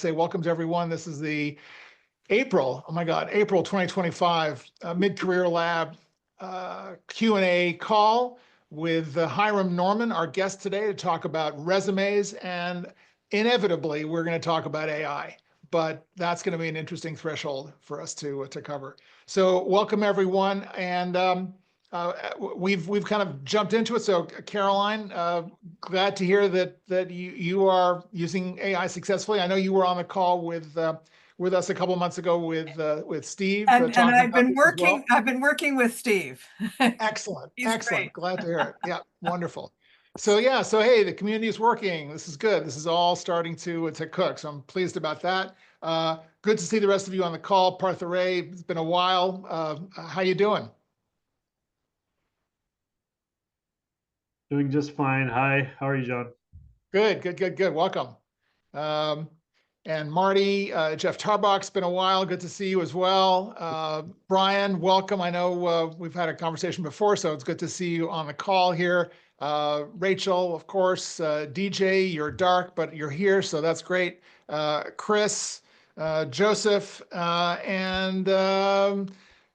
say welcome to everyone. This is the April 2025 Mid-Career Lab Q&A call with Hiram Norman, our guest today, to talk about resumes, and inevitably we're going to talk about AI, but that's going to be an interesting threshold for us to cover. So welcome everyone, and we've kind of jumped into it. So Caroline, glad to hear that you are using AI successfully. I know you were on the call with us a couple of months ago with Steve. And I've been working. I've been working with Steve. Excellent, excellent. Great. Glad to hear it. Yeah, wonderful. So yeah, so hey, the community is working. This is good. This is all starting to cook. So I'm pleased about that. Good to see the rest of you on the call. Partha Ray, it's been a while. How you doing? Doing just fine. Hi, how are you, John? Good. Welcome. And Marty, Jeff Tarbach's been a while. Good to see you as well. Brian, welcome. I know we've had a conversation before, so it's good to see you on the call here. Rachel, of course, DJ, you're dark, but you're here, so that's great. Chris, Joseph, and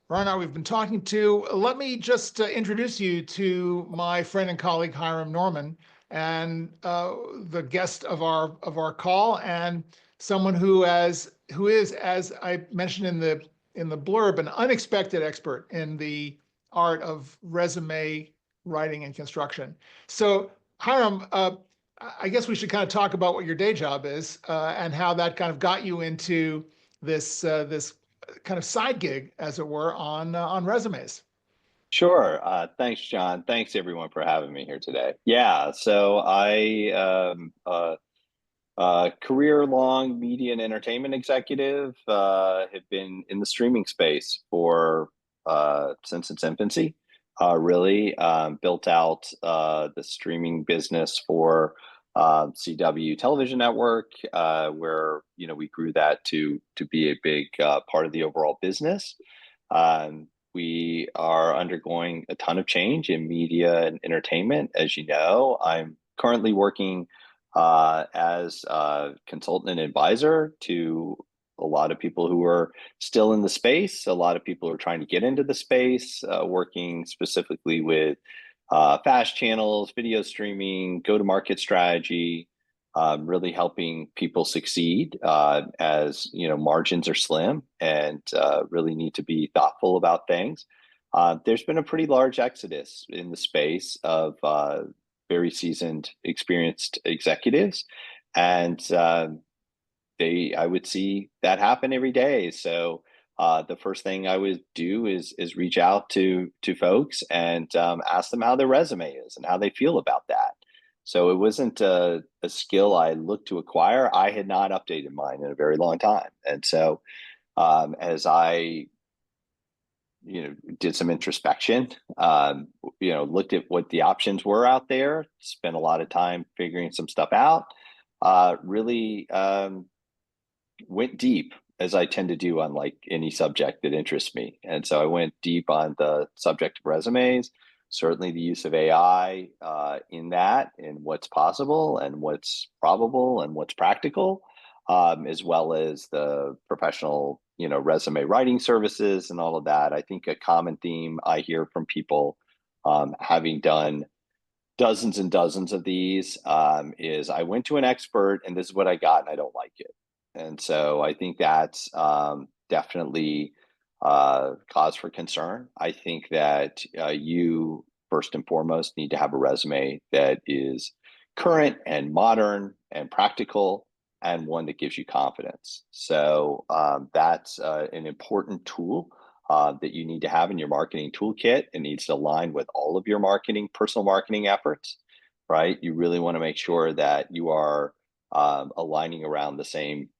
Rana, we've been talking to. Let me just introduce you to my friend and colleague, Hiram Norman, and the guest of our call, and someone who is, as I mentioned in the blurb, an unexpected expert in the art of resume writing and construction. So Hiram, I guess we should kind of talk about what your day job is, and how that kind of got you into this kind of side gig, as it were, on resumes. Sure. Thanks, John. Thanks everyone for having me here today. Yeah, so I career-long media and entertainment executive. Have been in the streaming space for since its infancy. Really built out the streaming business for CW television network, where we grew that to be a big part of the overall business. We are undergoing a ton of change in media and entertainment. As you know, I'm currently working as a consultant and advisor to a lot of people who are still in the space, a lot of people who are trying to get into the space, working specifically with fast channels, video streaming, go-to-market strategy, really helping people succeed as margins are slim and really need to be thoughtful about things. There's been a pretty large exodus in the space of very seasoned, experienced executives, and I would see that happen every day. So the first thing I would do is reach out to folks and ask them how their resume is and how they feel about that. So it wasn't a skill I looked to acquire. I had not updated mine in a very long time. And so as I did some introspection, looked at what the options were out there, spent a lot of time figuring some stuff out, really went deep, as I tend to do on like any subject that interests me. And so I went deep on the subject of resumes, certainly the use of AI in that, and what's possible and what's probable and what's practical, as well as the professional, resume writing services and all of that. I think a common theme I hear from people, having done dozens and dozens of these, is I went to an expert and this is what I got and I don't like it. And so I think that's definitely cause for concern. I think that you first and foremost need to have a resume that is current and modern and practical, and one that gives you confidence. So that's an important tool that you need to have in your marketing toolkit. It needs to align with all of your personal marketing efforts, right? You really want to make sure that you are aligning around the same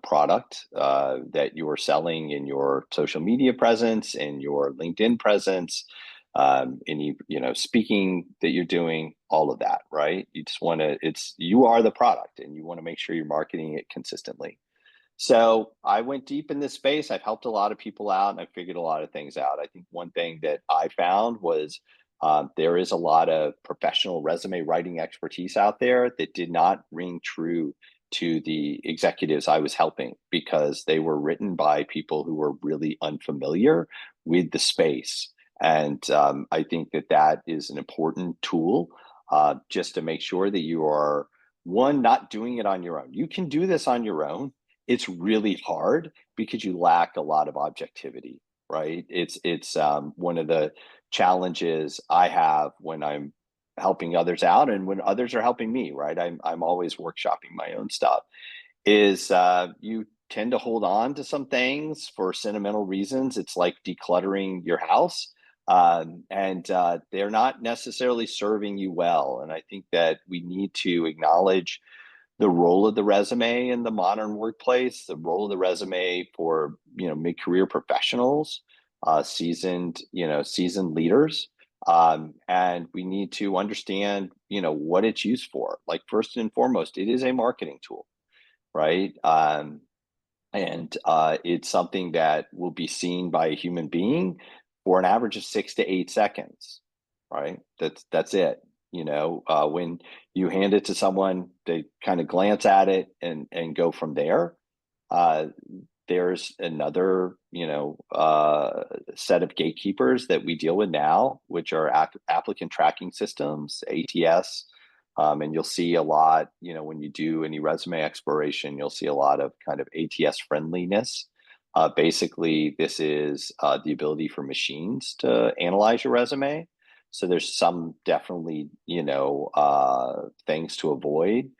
product that you are selling in your social media presence, in your LinkedIn presence, any speaking that you're doing, all of that, right? You just want to, you are the product and you want to make sure you're marketing it consistently. So I went deep in this space. I've helped a lot of people out and I figured a lot of things out. I think one thing that I found was there is a lot of professional resume writing expertise out there that did not ring true to the executives I was helping, because they were written by people who were really unfamiliar with the space. And I think that that is an important tool, just to make sure that you are, one, not doing it on your own. You can do this on your own. It's really hard because you lack a lot of objectivity, right? It's one of the challenges I have when I'm helping others out and when others are helping me, right? I'm always workshopping my own stuff, is you tend to hold on to some things for sentimental reasons. It's like decluttering your house, and they're not necessarily serving you well. And I think that we need to acknowledge the role of the resume in the modern workplace, the role of the resume for, mid-career professionals, seasoned leaders. And we need to understand, what it's used for. Like, first and foremost, it is a marketing tool, right? And it's something that will be seen by a human being for an average of 6 to 8 seconds, right? That's it. When you hand it to someone, they kind of glance at it and go from there. There's another, set of gatekeepers that we deal with now, which are applicant tracking systems, ATS. And you'll see a lot, when you do any resume exploration, you'll see a lot of kind of ATS friendliness. Basically, this is the ability for machines to analyze your resume. So there's some definitely, things to avoid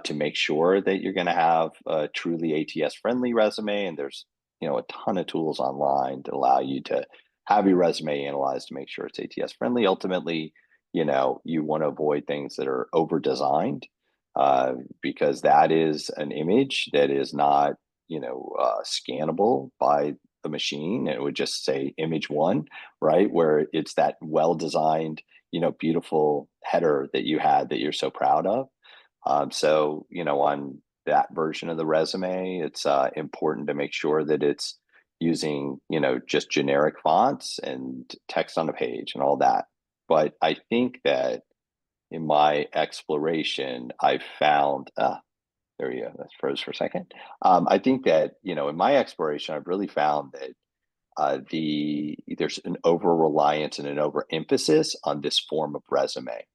to make sure that you're going to have a truly ATS friendly resume. And there's, a ton of tools online to allow you to have your resume analyzed to make sure it's ATS friendly. Ultimately, you want to avoid things that are over designed, because that is an image that is not, scannable by the machine. It would just say image one, right? Where it's that well-designed, beautiful header that you had that you're so proud of. So, on that version of the resume, it's important to make sure that it's using, just generic fonts and text on a page and all that. But I think that in my exploration, I found, there you go, that's froze for a second. I think that, in my exploration, I've really found that there's an over-reliance and an over-emphasis on this form of resume.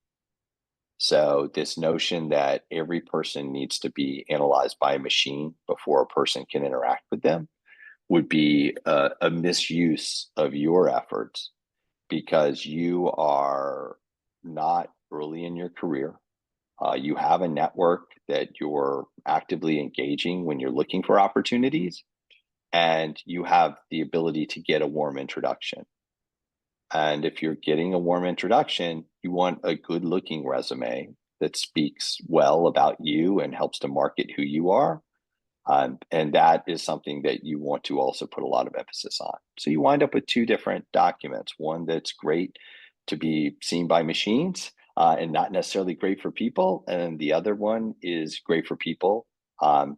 So this notion that every person needs to be analyzed by a machine before a person can interact with them would be a misuse of your efforts, because you are not early in your career. You have a network that you're actively engaging when you're looking for opportunities, and you have the ability to get a warm introduction. And if you're getting a warm introduction, you want a good looking resume that speaks well about you and helps to market who you are. And that is something that you want to also put a lot of emphasis on. So you wind up with two different documents, one that's great to be seen by machines and not necessarily great for people. And the other one is great for people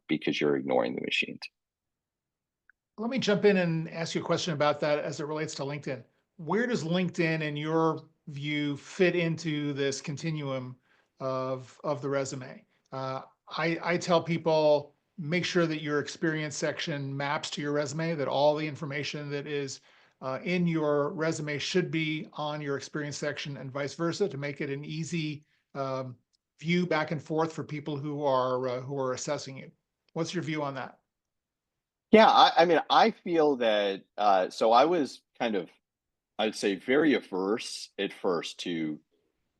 because you're ignoring the machines. Let me jump in and ask you a question about that as it relates to LinkedIn. Where does LinkedIn, in your view, fit into this continuum of the resume? I tell people, make sure that your experience section maps to your resume, that all the information that is in your resume should be on your experience section, and vice versa, to make it an easy view back and forth for people who are assessing you. What's your view on that? Yeah, I mean, I feel that, so I was kind of, I'd say, very averse at first to,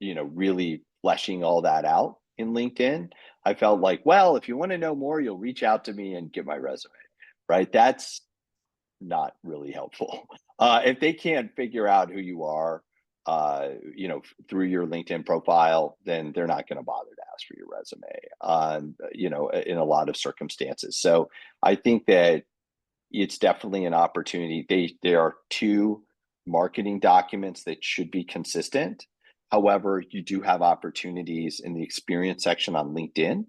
really fleshing all that out in LinkedIn. I felt like, well, if you want to know more, you'll reach out to me and get my resume, right? That's not really helpful. If they can't figure out who you are, through your LinkedIn profile, then they're not going to bother to ask for your resume, in a lot of circumstances. So I think that it's definitely an opportunity. There are two marketing documents that should be consistent. However, you do have opportunities in the experience section on LinkedIn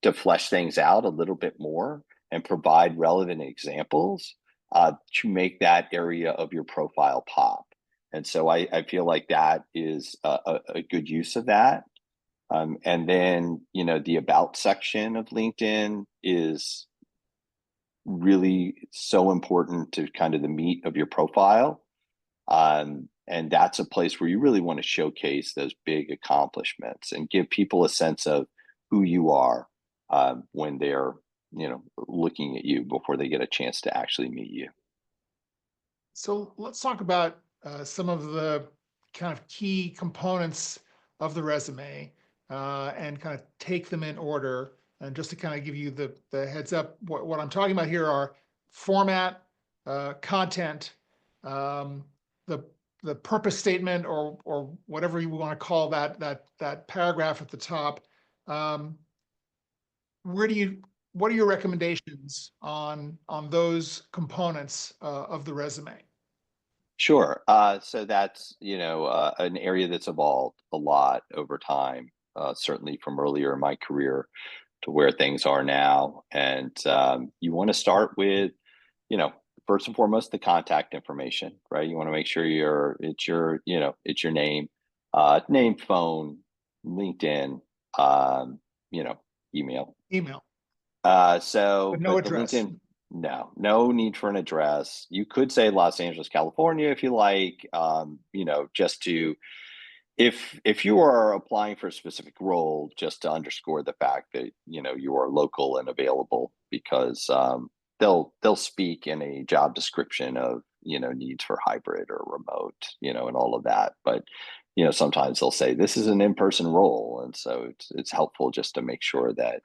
to flesh things out a little bit more and provide relevant examples to make that area of your profile pop. And so I feel like that is a good use of that. And then, the about section of LinkedIn is really so important to kind of the meat of your profile. And that's a place where you really want to showcase those big accomplishments and give people a sense of who you are when they're, looking at you before they get a chance to actually meet you. So let's talk about some of the kind of key components of the resume and kind of take them in order. And just to kind of give you the heads up, what I'm talking about here are format, content, the purpose statement, or whatever you want to call that paragraph at the top. What are your recommendations on those components of the resume? Sure. So that's, an area that's evolved a lot over time, certainly from earlier in my career to where things are now. And you want to start with, first and foremost, the contact information, right? You want to make sure it's your name, name, phone, LinkedIn, email. Email, So, but no but the address. LinkedIn, no need for an address. You could say Los Angeles, California, if you like, just to, if you are applying for a specific role, just to underscore the fact that, you are local and available, because they'll speak in a job description of, needs for hybrid or remote, and all of that. But, sometimes they'll say this is an in-person role. And so it's helpful just to make sure that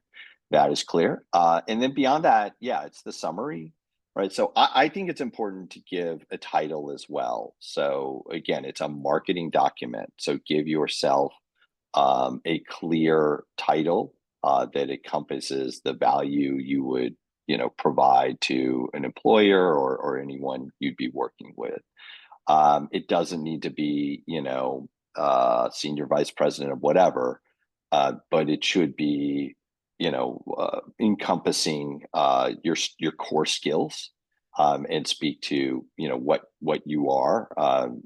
that is clear. And then beyond that, yeah, it's the summary, right? So I think it's important to give a title as well. So again, it's a marketing document. So give yourself a clear title that encompasses the value you would, provide to an employer or anyone you'd be working with. It doesn't need to be, senior vice president of whatever, but it should be, encompassing your core skills, and speak to, what you are.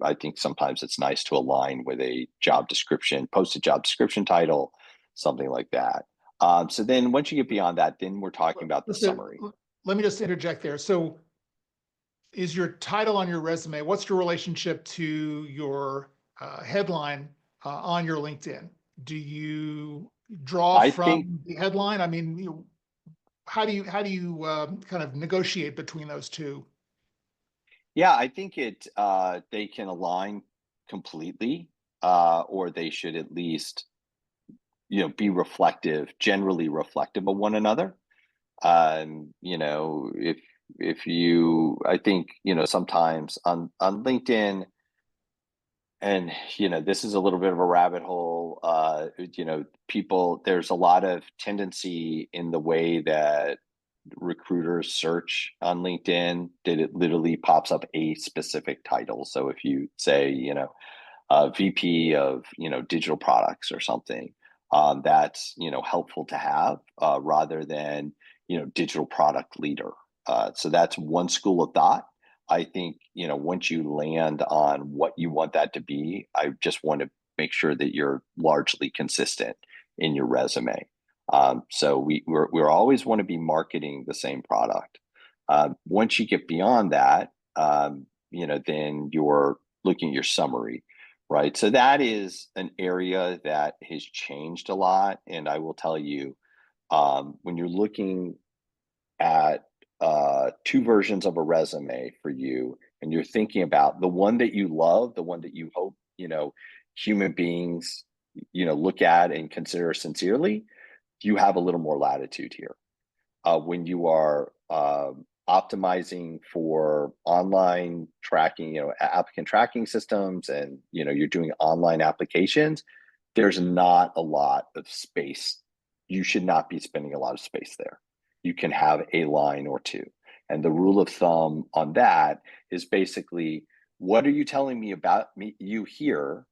I think sometimes it's nice to align with a job description, post a job description title, something like that. So then once you get beyond that, then we're talking about the summary. Let me just interject there. So is your title on your resume, what's your relationship to your headline on your LinkedIn? Do you draw I from think the headline? I mean, how do you kind of negotiate between those two? Yeah, I think they can align completely, or they should at least, be reflective, generally reflective of one another. I think, sometimes on LinkedIn, and this is a little bit of a rabbit hole. There's a lot of tendency in the way that recruiters search on LinkedIn that it literally pops up a specific title. So if you say, VP of, digital products or something, that's, helpful to have, rather than, digital product leader. So that's one school of thought. I think, once you land on what you want that to be, I just want to make sure that you're largely consistent in your resume. So we're always want to be marketing the same product. Once you get beyond that, then you're looking at your summary, right? So that is an area that has changed a lot. And I will tell you, when you're looking at two versions of a resume for you, and you're thinking about the one that you love, the one that you hope, human beings, look at and consider sincerely, you have a little more latitude here. When you are optimizing for online tracking, applicant tracking systems, and you're doing online applications, there's not a lot of space. You should not be spending a lot of space there. You can have a line or two. And the rule of thumb on that is basically, what are you telling me about you here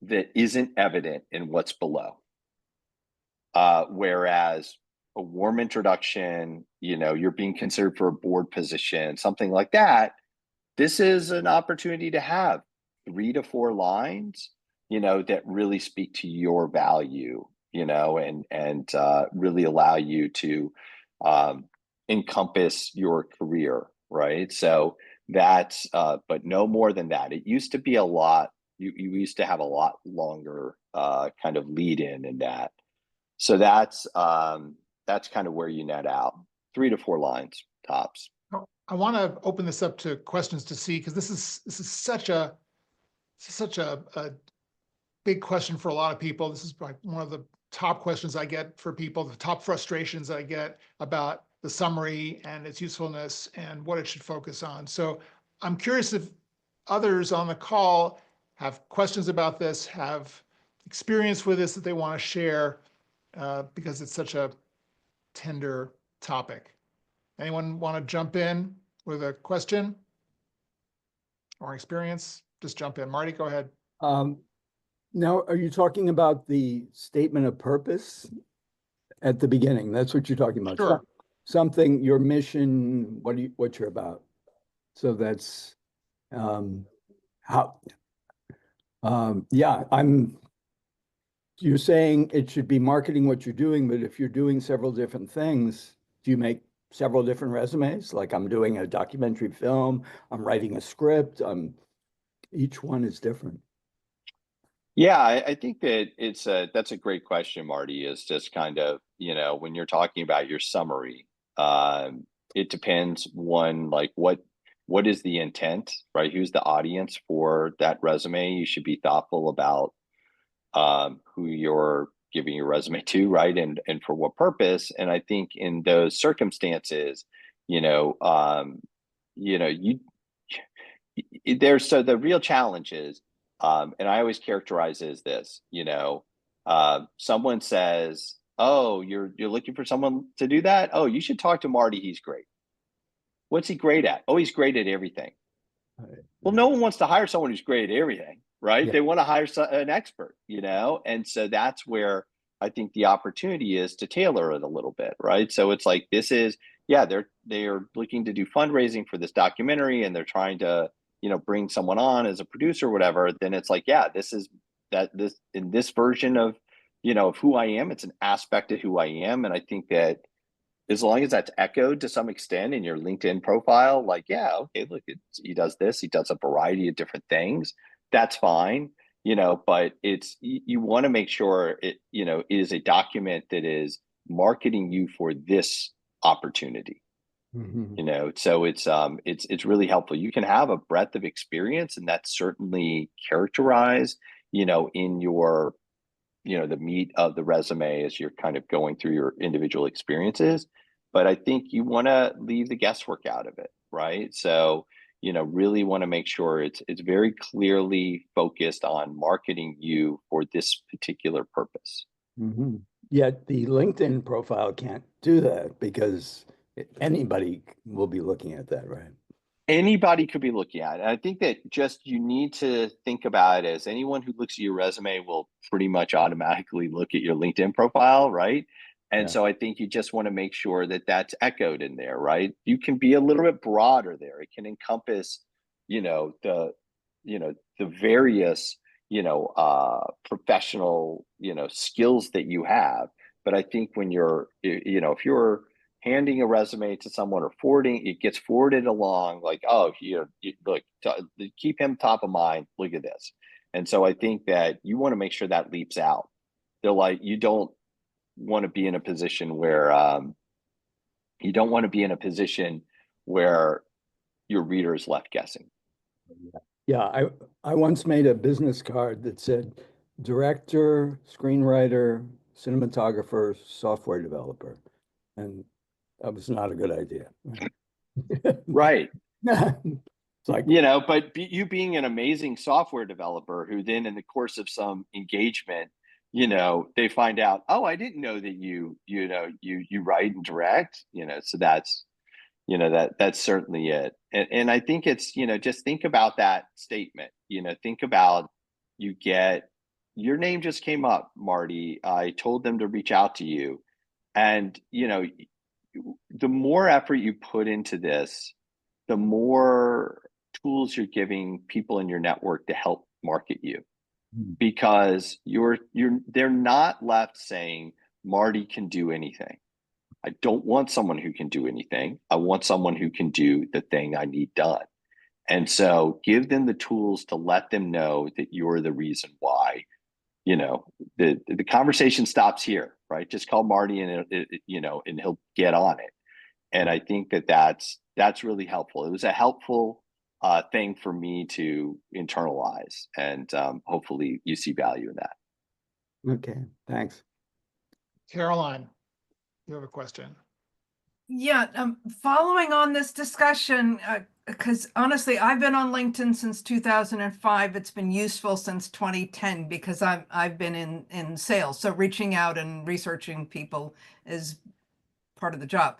that isn't evident in what's below? Whereas a warm introduction, you're being considered for a board position, something like that, this is an opportunity to have 3 to 4 lines that really speak to your value, and really allow you to encompass your career, right? So that's, but no more than that. It used to be a lot. You used to have a lot longer kind of lead in that. So that's kind of where you net out 3 to 4 lines tops. I want to open this up to questions to see, because this is such a big question for a lot of people. This is like one of the top questions I get for people, the top frustrations I get about the summary and its usefulness and what it should focus on. So I'm curious if others on the call have questions about this, have experience with this that they want to share, because it's such a tender topic. Anyone want to jump in with a question or experience? Just jump in. Marty, go ahead. Now, are you talking about the statement of purpose at the beginning? That's what you're talking about. Sure. Something, your mission, what you're about. So that's you're saying it should be marketing what you're doing, but if you're doing several different things, do you make several different resumes? Like, I'm doing a documentary film, I'm writing a script, each one is different. Yeah, I think that that's a great question, Marty, is just kind of, when you're talking about your summary, it depends like what is the intent, right? Who's the audience for that resume? You should be thoughtful about who you're giving your resume to, right? And for what purpose. And I think in those circumstances, so the real challenge is, and I always characterize it as this, someone says, oh, you're looking for someone to do that? Oh, you should talk to Marty. He's great. What's he great at? Oh, he's great at everything. Well, no one wants to hire someone who's great at everything, right? Yeah. They want to hire an expert, and so that's where I think the opportunity is to tailor it a little bit, right? So it's like, this is, they're looking to do fundraising for this documentary, and they're trying to, bring someone on as a producer or whatever. Then it's like, this in this version of, of who I am, it's an aspect of who I am. And I think that as long as that's echoed to some extent in your LinkedIn profile, like, okay, look, he does this, he does a variety of different things. That's fine, but you want to make sure it, is a document that is marketing you for this opportunity. Mm-hmm. So it's really helpful. You can have a breadth of experience, and that's certainly characterized, in your, the meat of the resume as you're kind of going through your individual experiences. But I think you want to leave the guesswork out of it, right? So, really want to make sure it's very clearly focused on marketing you for this particular purpose. Mm-hmm. Yet the LinkedIn profile can't do that, because anybody will be looking at that, right? Anybody could be looking at it. And I think that just you need to think about it as anyone who looks at your resume will pretty much automatically look at your LinkedIn profile, right? And so I think you just want to make sure that that's echoed in there, right? You can be a little bit broader there. It can encompass, the various, professional, skills that you have. But I think when you're, if you're handing a resume to someone or forwarding, it gets forwarded along, like, oh, look, keep him top of mind. Look at this. And so I think that you want to make sure that leaps out. They're like, you don't want to be in a position where your reader is left guessing. Yeah, I once made a business card that said director, screenwriter, cinematographer, software developer, and that was not a good idea. Right. It's like, but you being an amazing software developer who then in the course of some engagement, they find out, oh, I didn't know that you write and direct, so that's, that's certainly it. And I think it's, just think about that statement, think about, your name just came up, Marty. I told them to reach out to you. And, the more effort you put into this, the more tools you're giving people in your network to help market you. because they're not left saying Marty can do anything. I don't want someone who can do anything. I want someone who can do the thing I need done. And so give them the tools to let them know that you're the reason why. The conversation stops here, right? Just call Marty and and he'll get on it. And I think that's really helpful. It was a helpful thing for me to internalize, and hopefully you see value in that. Okay, thanks. Caroline, you have a question. Yeah, following on this discussion, because honestly, I've been on LinkedIn since 2005. It's been useful since 2010 because I've been in sales. So reaching out and researching people is part of the job.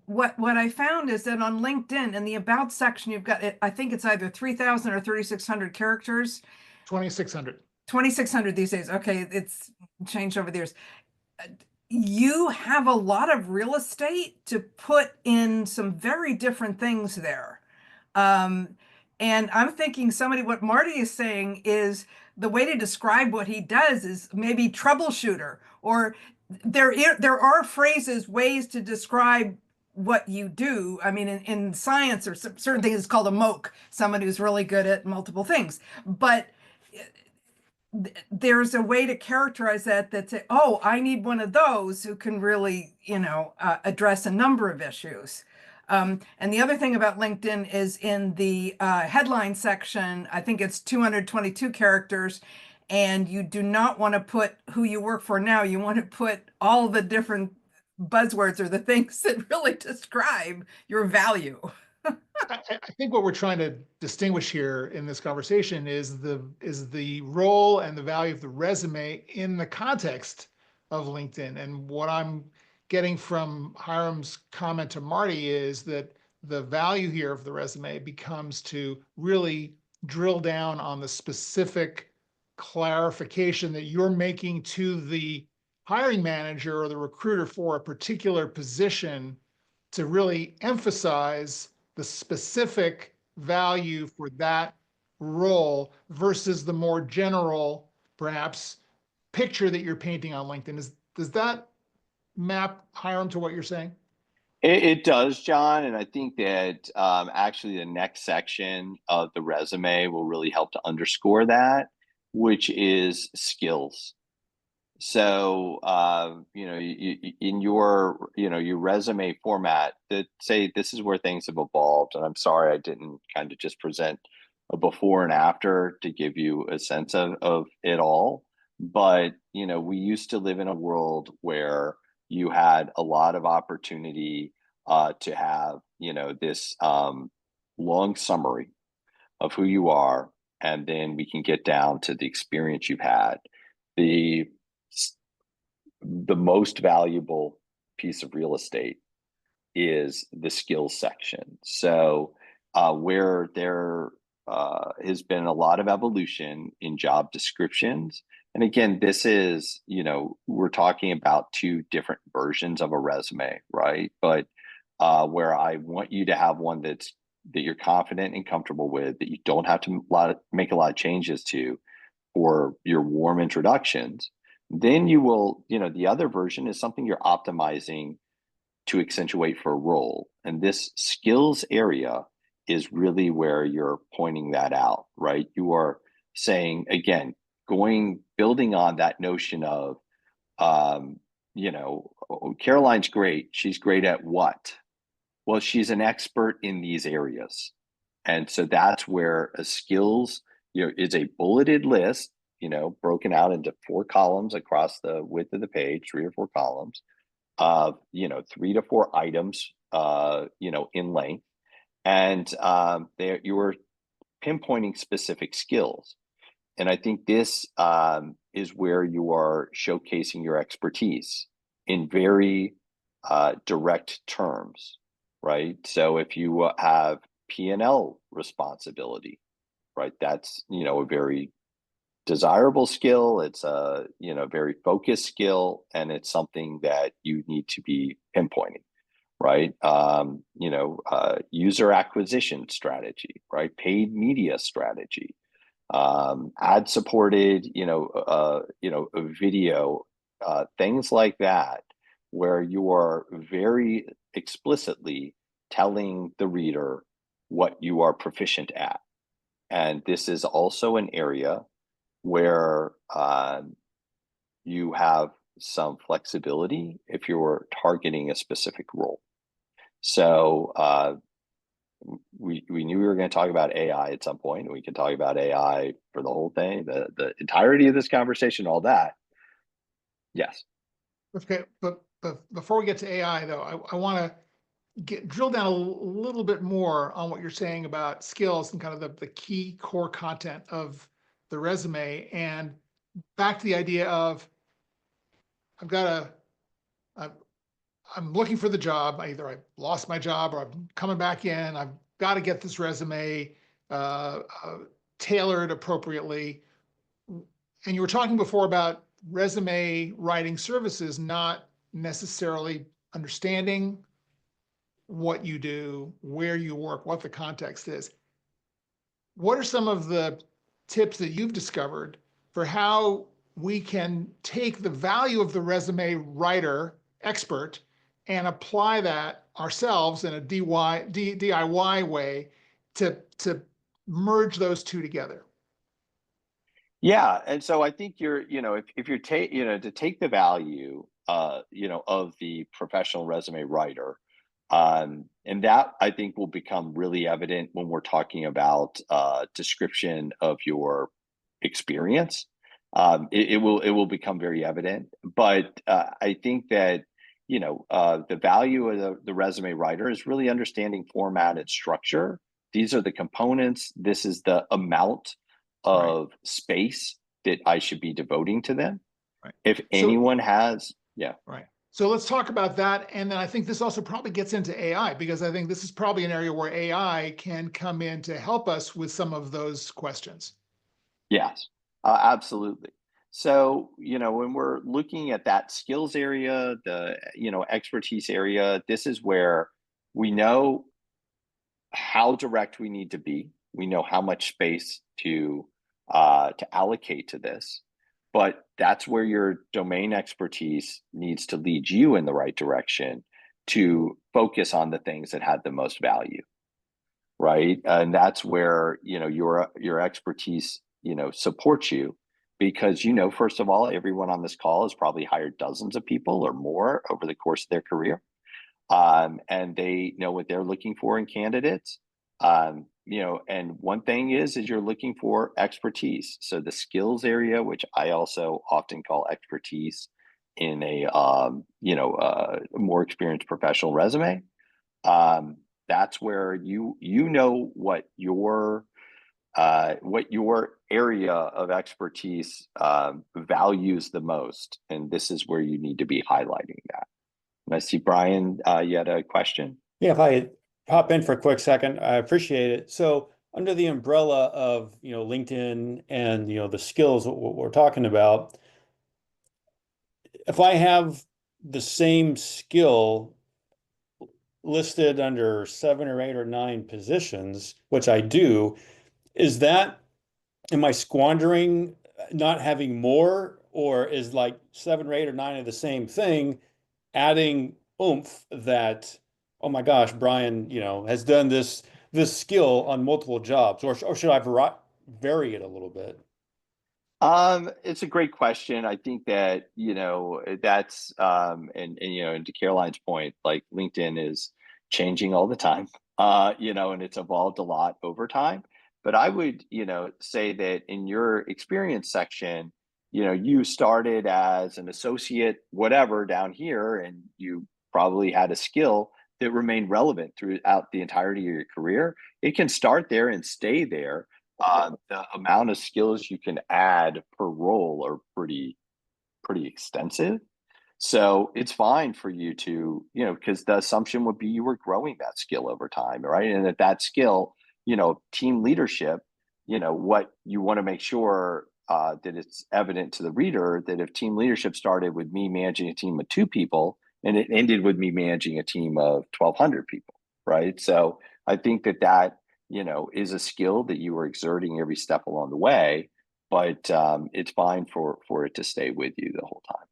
What I found is that on LinkedIn, in the About section, you've got, I think it's either 3,000 or 3,600 characters. 2,600. 2,600 these days. Okay, it's changed over the years. You have a lot of real estate to put in some very different things there. And I'm thinking what Marty is saying is the way to describe what he does is maybe troubleshooter, or there are phrases, ways to describe what you do. I mean, in science, or certain things, it's called a MOOC, someone who's really good at multiple things. But there's a way to characterize that say, oh, I need one of those who can really, address a number of issues. And the other thing about LinkedIn is in the headline section, I think it's 222 characters, and you do not want to put who you work for now. You want to put all the different buzzwords or the things that really describe your value. I think what we're trying to distinguish here in this conversation is the role and the value of the resume in the context of LinkedIn. And what I'm getting from Hiram's comment to Marty is that the value here of the resume becomes to really drill down on the specific clarification that you're making to the hiring manager or the recruiter for a particular position, to really emphasize the specific value for that role versus the more general, perhaps, picture that you're painting on LinkedIn. Does that map, Hiram, to what you're saying? It does, John. And I think that actually the next section of the resume will really help to underscore that, which is skills. So, in your, your resume format, that say this is where things have evolved. And I'm sorry I didn't kind of just present a before and after to give you a sense of it all. But, we used to live in a world where you had a lot of opportunity to have, this long summary of who you are, and then we can get down to the experience you've had. The most valuable piece of real estate is the skills section. So where there has been a lot of evolution in job descriptions, and again, this is, we're talking about two different versions of a resume, right? But where I want you to have one that you're confident and comfortable with, that you don't have to make a lot of changes to, or your warm introductions. Then you will, the other version is something you're optimizing to accentuate for a role. And this skills area is really where you're pointing that out, right? You are saying, again, building on that notion of, Caroline's great. She's great at what? Well, she's an expert in these areas. And so that's where a skills, is a bulleted list, broken out into 4 columns across the width of the page, 3 or 4 columns of, 3 to 4 items, in length. And you are pinpointing specific skills. And I think this is where you are showcasing your expertise in very direct terms, right? So if you have P&L responsibility, right, that's, a very desirable skill. It's a, very focused skill, and it's something that you need to be pinpointing, right? User acquisition strategy, right? Paid media strategy. ad supported, a video, things like that, where you are very explicitly telling the reader what you are proficient at. And this is also an area where you have some flexibility if you're targeting a specific role. So we knew we were going to talk about AI at some point, and we can talk about AI for the whole thing, the entirety of this conversation, all that. Yes. Okay, but before we get to AI though, I want to drill down a little bit more on what you're saying about skills and kind of the key core content of the resume, and back to the idea of I'm looking for the job. Either I lost my job or I'm coming back in. I've got to get this resume tailored appropriately. And you were talking before about resume writing services not necessarily understanding what you do, where you work, what the context is. What are some of the tips that you've discovered for how we can take the value of the resume writer expert and apply that ourselves in a DIY way to merge those two together? Yeah, and so I think if you're to take the value of the professional resume writer, and that I think will become really evident when we're talking about description of your experience. It will become very evident, but I think that the value of the resume writer is really understanding format and structure. These are the components. This is the amount of space that I should be devoting to them. Right. If anyone has, Right. So let's talk about that. And then I think this also probably gets into AI, because I think this is probably an area where AI can come in to help us with some of those questions. Yes, absolutely. So, when we're looking at that skills area, the, expertise area, this is where we know how direct we need to be. We know how much space to allocate to this, but that's where your domain expertise needs to lead you in the right direction to focus on the things that had the most value, right? And that's where your expertise supports you, because first of all, everyone on this call has probably hired dozens of people or more over the course of their career. And they know what they're looking for in candidates. And one thing is you're looking for expertise. So the skills area, which I also often call expertise in a more experienced professional resume, that's where you know what your area of expertise values the most, and this is where you need to be highlighting that. And I see Brian, you had a question. Yeah, if I pop in for a quick second, I appreciate it. So under the umbrella of LinkedIn and the skills what we're talking about, if I have the same skill listed under 7 or 8 or 9 positions, which I do, am I squandering not having more, or is like 7 or 8 or 9 of the same thing adding oomph that, oh my gosh, Brian, has done this skill on multiple jobs, or should I vary it a little bit? It's a great question. I think that that's and to Caroline's point, like LinkedIn is changing all the time, and it's evolved a lot over time. But I would say that in your experience section, you started as an associate whatever down here, and you probably had a skill that remained relevant throughout the entirety of your career. It can start there and stay there. The amount of skills you can add per role are pretty extensive. So it's fine for you to, because the assumption would be you were growing that skill over time, right? And that skill, team leadership, what you want to make sure that it's evident to the reader that if team leadership started with me managing a team of 2 people and it ended with me managing a team of 1,200 people, right? So I think that is a skill that you are exerting every step along the way, but it's fine for it to stay with you the whole time.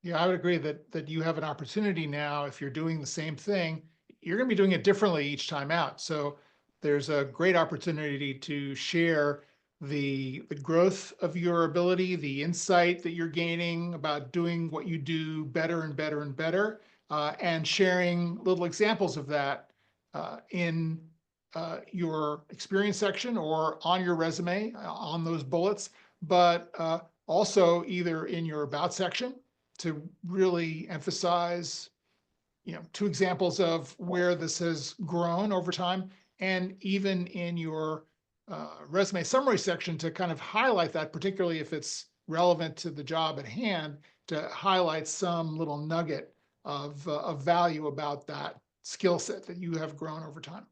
Yeah, I would agree that you have an opportunity now. If you're doing the same thing, you're going to be doing it differently each time out. So there's a great opportunity to share the growth of your ability, the insight that you're gaining about doing what you do better and better and better, and sharing little examples of that in your experience section or on your resume on those bullets, but also either in your about section to really emphasize, 2 examples of where this has grown over time, and even in your resume summary section to kind of highlight that, particularly if it's relevant to the job at hand, to highlight some little nugget of value about that skill set that you have grown over time.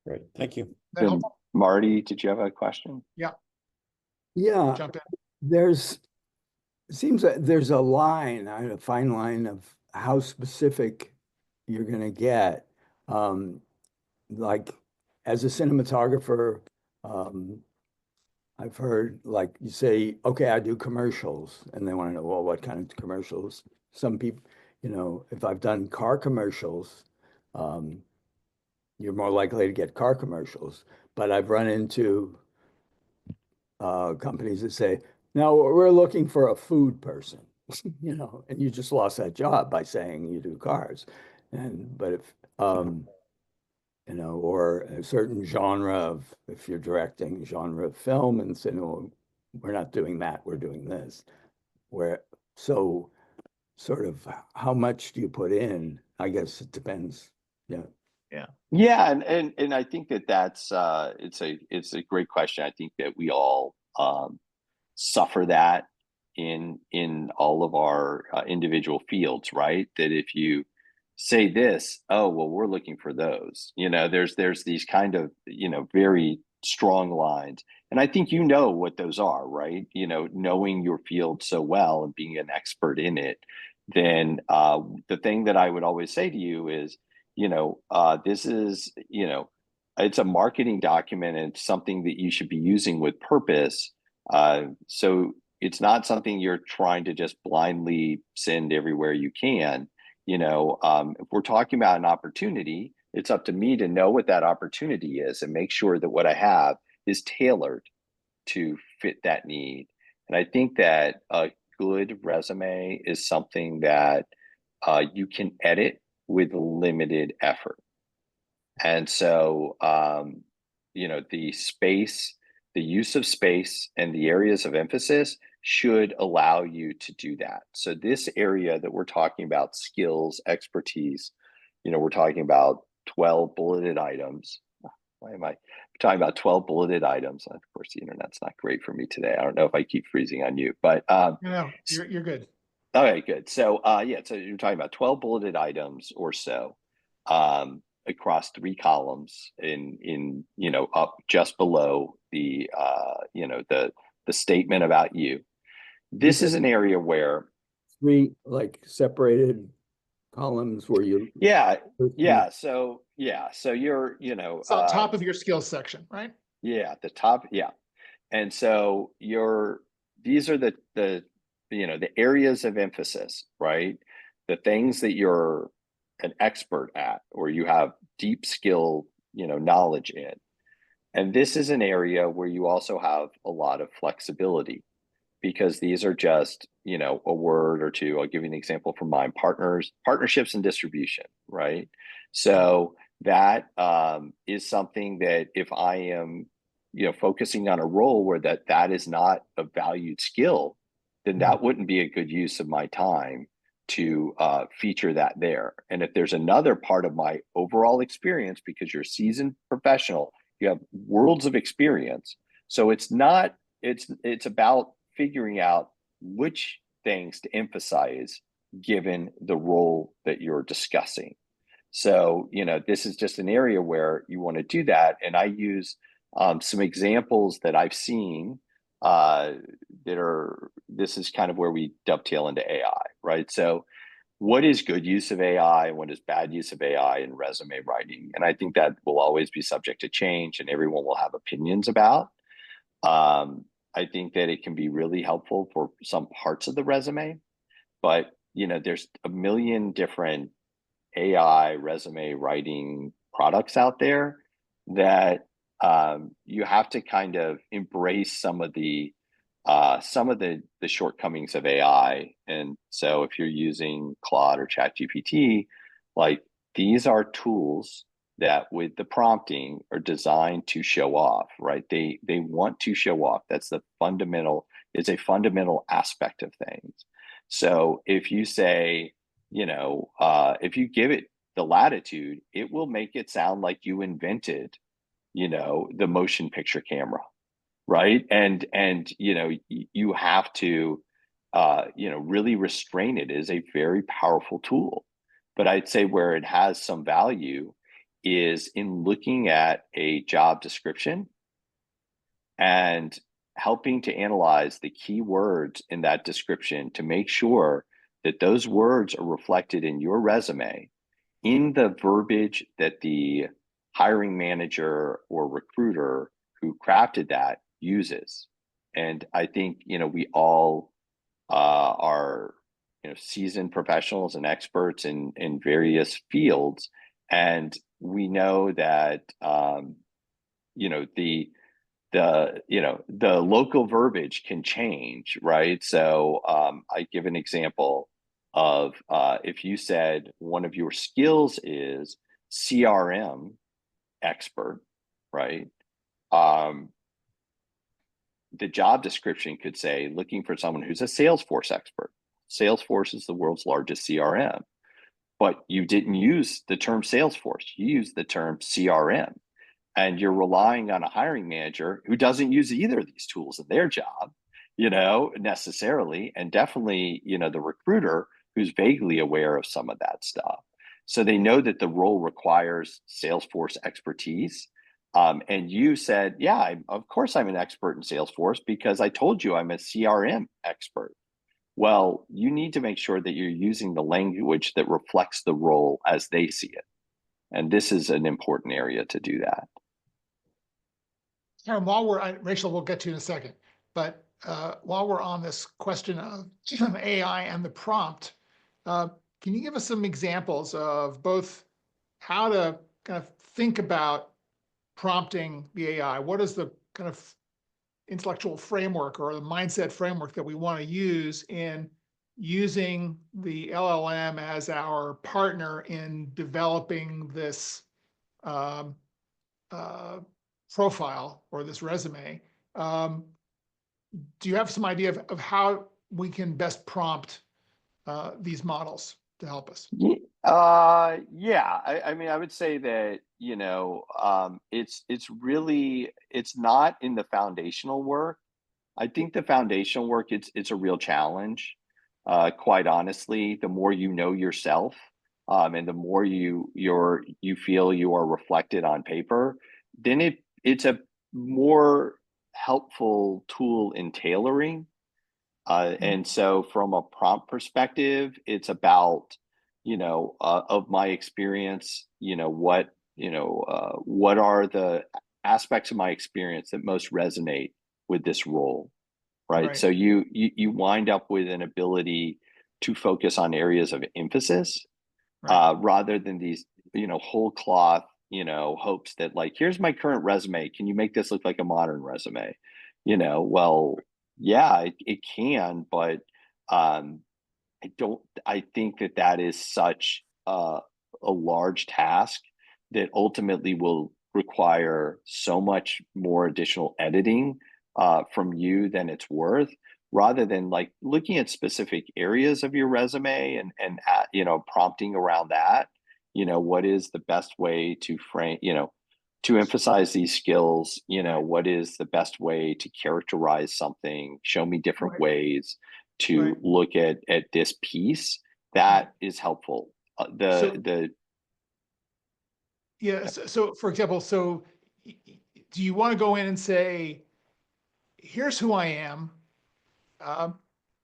Great, thank you. That And helpful? Marty, did you have a question? Yeah, Yeah, jump in. it seems that there's a fine line of how specific you're going to get. Like as a cinematographer, I've heard like you say, okay, I do commercials, and they want to know, well, what kind of commercials? Some people, if I've done car commercials, you're more likely to get car commercials. But I've run into companies that say, no, we're looking for a food person, and you just lost that job by saying you do cars. But if, or a certain genre of, if you're directing genre of film and say, no, we're not doing that, we're doing this. So sort of how much do you put in? I guess it depends. Yeah. Yeah, and I think that's it's a great question. I think that we all suffer that in all of our individual fields, right? That if you say this, oh well, we're looking for those. There's these kind of very strong lines, and I think what those are, right? Knowing your field so well and being an expert in it, then the thing that I would always say to you is, this is, it's a marketing document and it's something that you should be using with purpose. So it's not something you're trying to just blindly send everywhere you can. If we're talking about an opportunity, it's up to me to know what that opportunity is and make sure that what I have is tailored to fit that need. And I think that a good resume is something that you can edit with limited effort. And so, the use of space and the areas of emphasis should allow you to do that. So this area that we're talking about, skills, expertise, we're talking about 12 bulleted items. Why am I talking about 12 bulleted items? Of course, the internet's not great for me today. I don't know if I keep freezing on you, but No, you're good. okay, good. So so you're talking about 12 bulleted items or so across 3 columns in up just below the the statement about you. This is an area where 3 like separated columns where you so you're It's on top of your skills section, right? the top, and so these are the areas of emphasis, right? The things that you're an expert at or you have deep skill knowledge in. And this is an area where you also have a lot of flexibility, because these are just a word or two. I'll give you an example from mine: partnerships and distribution, right? So that is something that if I am focusing on a role where that is not a valued skill, then that wouldn't be a good use of my time to feature that there. And if there's another part of my overall experience, because you're a seasoned professional, you have worlds of experience. So it's about figuring out which things to emphasize given the role that you're discussing. So, this is just an area where you want to do that. And I use some examples that I've seen this is kind of where we dovetail into AI, right? So what is good use of AI and what is bad use of AI in resume writing. And I think that will always be subject to change and everyone will have opinions about. I think that it can be really helpful for some parts of the resume, but there's a million different AI resume writing products out there that you have to kind of embrace some of the shortcomings of AI. And so if you're using Claude or ChatGPT, like these are tools that with the prompting are designed to show off, right? They want to show off. That's a fundamental aspect of things. So if you say, if you give it the latitude, it will make it sound like you invented, the motion picture camera, right? And you have to, really restrain it. It is a very powerful tool. But I'd say where it has some value is in looking at a job description and helping to analyze the key words in that description to make sure that those words are reflected in your resume in the verbiage that the hiring manager or recruiter who crafted that uses. And I think, we all are, seasoned professionals and experts in various fields. And we know that, the local verbiage can change, right? So I give an example of if you said one of your skills is CRM expert, right? The job description could say looking for someone who's a Salesforce expert. Salesforce is the world's largest CRM, but you didn't use the term Salesforce, you used the term CRM. And you're relying on a hiring manager who doesn't use either of these tools in their job, necessarily, and definitely, the recruiter who's vaguely aware of some of that stuff. So they know that the role requires Salesforce expertise. And you said, yeah, of course I'm an expert in Salesforce because I told you I'm a CRM expert. Well, you need to make sure that you're using the language that reflects the role as they see it. And this is an important area to do that. And while Rachel, we'll get to you in a second, but while we're on this question of AI and the prompt, can you give us some examples of both how to kind of think about prompting the AI? What is the kind of intellectual framework or the mindset framework that we want to use in using the LLM as our partner in developing this profile or this resume? Do you have some idea of how we can best prompt these models to help us? Yeah. I mean, I would say that, it's not in the foundational work. I think the foundational work, it's a real challenge. Quite honestly, the more you know yourself, and the more you feel you are reflected on paper, then it's a more helpful tool in tailoring. And so from a prompt perspective, it's about, of my experience, what are the aspects of my experience that most resonate with this role, right? So you wind up with an ability to focus on areas of emphasis, rather than these, whole cloth, hopes that like, here's my current resume. Can you make this look like a modern resume? Well, yeah, it can, but I think that is such a large task that ultimately will require so much more additional editing from you than it's worth, rather than like looking at specific areas of your resume and prompting around that. What is the best way to frame, to emphasize these skills? What is the best way to characterize something? Show me different ways to look at this piece. That is helpful. So for example, do you want to go in and say, here's who I am,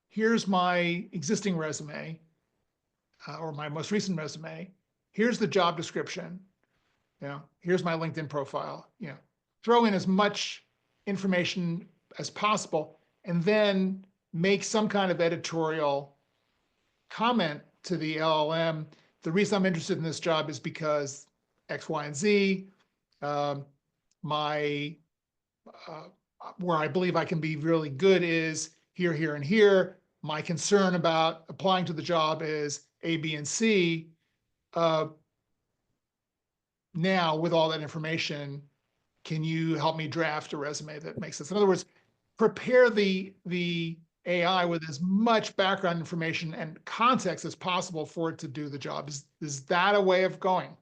here's my existing resume, or my most recent resume. Here's the job description. Here's my LinkedIn profile. Throw in as much information as possible, and then make some kind of editorial comment to the LLM. The reason I'm interested in this job is because X, Y, and Z. Where I believe I can be really good is here, here, and here. My concern about applying to the job is A, B, and C. Now, with all that information, can you help me draft a resume that makes sense? In other words, prepare the AI with as much background information and context as possible for it to do the job. Is that a way of going?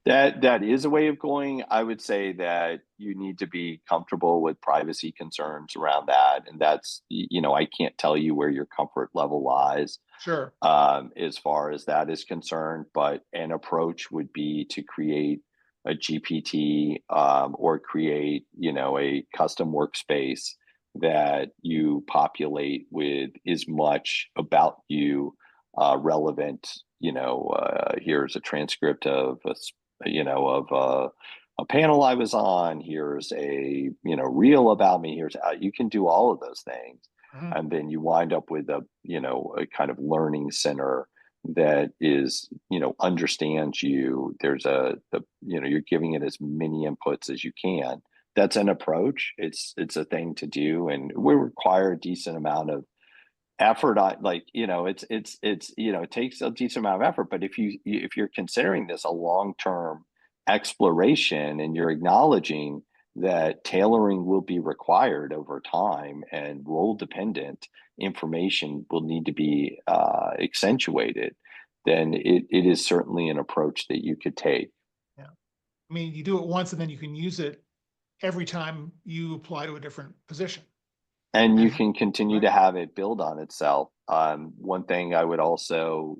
That is a way of going. I would say that you need to be comfortable with privacy concerns around that. And that's, I can't tell you where your comfort level lies. Sure. As far as that is concerned, but an approach would be to create a GPT or create, a custom workspace that you populate with as much about you relevant. Here's a transcript of a panel I was on. Here's a reel about me. Here's you can do all of those things. And then you wind up with a kind of learning center that is, understands you. There's you're giving it as many inputs as you can. That's an approach. It's a thing to do, and we require a decent amount of effort on, it takes a decent amount of effort. But if you're considering this a long-term exploration, and you're acknowledging that tailoring will be required over time and role dependent information will need to be accentuated, then it is certainly an approach that you could take. Yeah. I mean, you do it once and then you can use it every time you apply to a different position. And you can continue to have it build on itself. One thing I would also,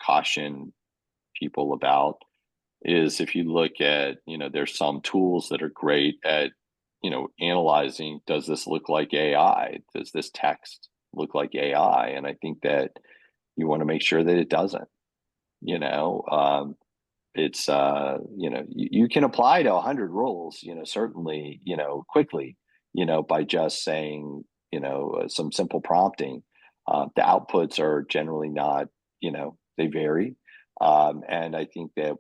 caution people about is, if you look at, there's some tools that are great at, analyzing, does this look like AI? Does this text look like AI? And I think that you want to make sure that it doesn't. It's you can apply to 100 roles, certainly, quickly, by just saying, some simple prompting. The outputs are generally not, they vary. And I think that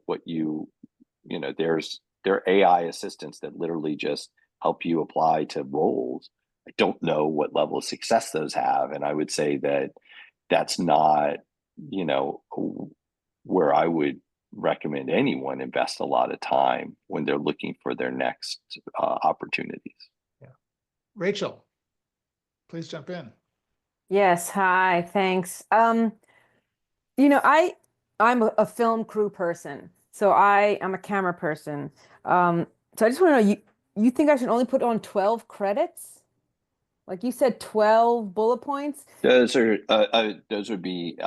there are AI assistants that literally just help you apply to roles. I don't know what level of success those have. And I would say that that's not, where I would recommend anyone invest a lot of time when they're looking for their next opportunities. Yeah. Rachel, please jump in. Yes, hi, thanks. I'm a film crew person, so I'm a camera person. So I just want to know, you think I should only put on 12 credits? Like you said, 12 bullet points? Those would be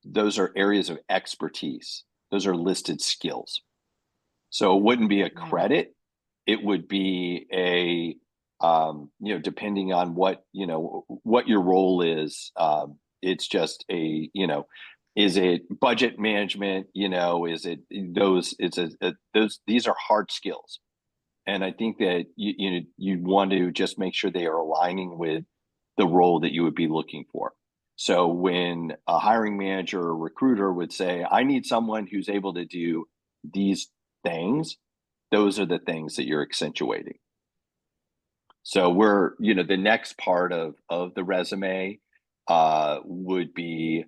those are areas of expertise. Those are listed skills. So it wouldn't be a credit. It would be a depending on what your role is. It's just a is it budget management? Is it those? These are hard skills, and I think that you want to just make sure they are aligning with the role that you would be looking for. So when a hiring manager or recruiter would say, I need someone who's able to do these things, those are the things that you're accentuating. So the next part of the resume would be,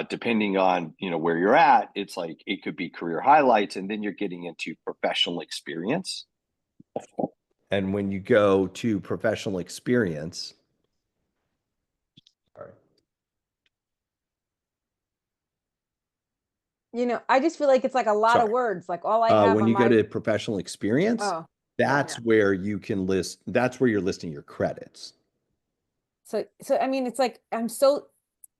depending on, where you're at, it's like, it could be career highlights, and then you're getting into professional experience. And when you go to professional experience, I just feel like it's like a lot of words. Like all I have when on you go to professional experience, that's where you can list. That's where you're listing your credits. So I mean, it's like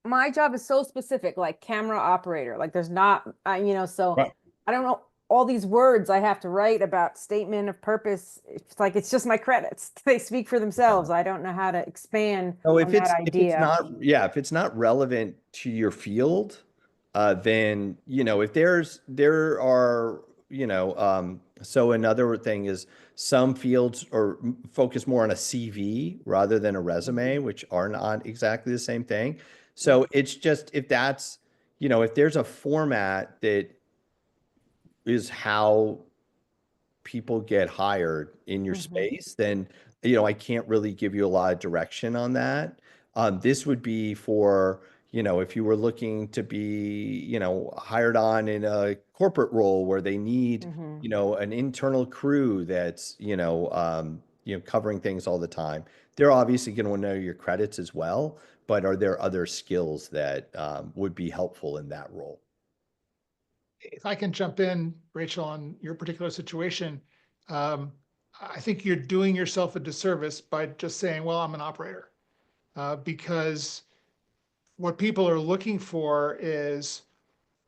my job is so specific, like camera operator. Like there's not, so Right. I don't know all these words I have to write about statement of purpose. It's like, it's just my credits. They speak for themselves. I don't know how to expand So on that if it's idea. not, yeah, if it's not relevant to your field, then, you know, if there are, you know, so another thing is some fields are focus more on a CV rather than a resume, which are not exactly the same thing. So it's just, if that's, you know, if there's a format that is how people get hired in your space, then, you know, I can't really give you a lot of direction on that. This would be for, you know, if you were looking to be, you know, hired on in a corporate role where they need, you know, an internal crew that's, you know, covering things all the time. They're obviously going to know your credits as well, but are there other skills that would be helpful in that role? If I can jump in, Rachel, on your particular situation, I think you're doing yourself a disservice by just saying, well, I'm an operator. Because what people are looking for is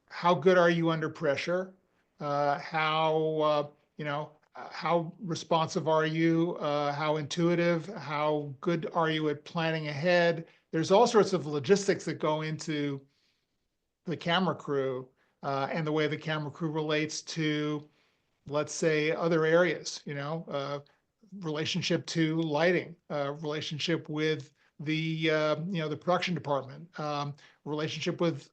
how good are you under pressure? How responsive are you? How intuitive? How good are you at planning ahead? There's all sorts of logistics that go into the camera crew and the way the camera crew relates to, let's say, other areas, relationship to lighting, relationship with the the production department, relationship with